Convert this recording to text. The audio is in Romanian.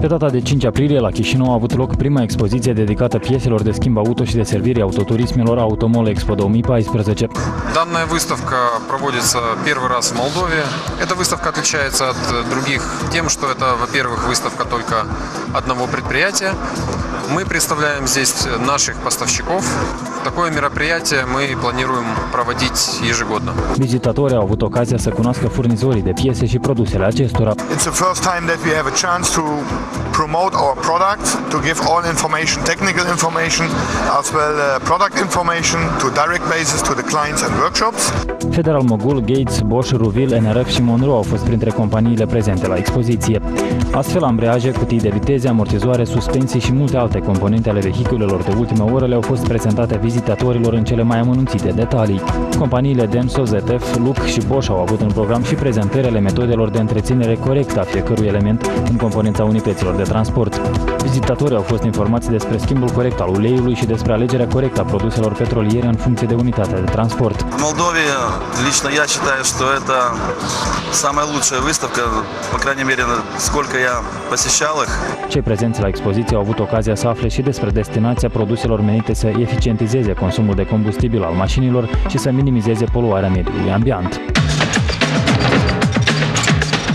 Pe data de 5 aprilie, la Chișinău a avut loc prima expoziție dedicată pieselor de schimb auto și de servire autoturismelor Automall Expo 2014. Данная выставка проводится первый раз в Молдове. Эта выставка отличается от других тем, что это, во-первых, выставка только одного предприятия. Мы представляем здесь наших поставщиков. Такое мероприятие мы планируем проводить ежегодно. Vizitatorii au avut ocazia să cunoască furnizorii de piese și produsele acestora. It's the first time that we have a chance to promote our product, to give all information, technical information, as well product information to direct basis to the clients and workshops. Federal Mogul, Gates, Bosch, Ruvil, NRF și Monroe au fost printre companiile prezente la expoziție. Astfel, ambreiaje, cutii de viteze, amortizoare, suspensii și multe alte componente ale vehiculelor de ultimă oră le-au fost prezentate vizitatorilor în cele mai amănunțite detalii. Companiile Denso, ZF, Look și Bosch au avut în program și prezentările metodelor de întreținere corectă a fiecărui element în componența unităților de transport. Vizitatorii au fost informați despre schimbul corect al uleiului și despre alegerea corectă a produselor petroliere în funcție de unitatea de transport. В Молдове лично я считаю, что это самая лучшая выставка, по крайней мере, сколько я посещал их. Cei prezenți la expoziție au avut ocazia să afle și despre destinația produselor menite să eficientizeze consumul de combustibil al mașinilor și să minimizeze poluarea mediului ambient.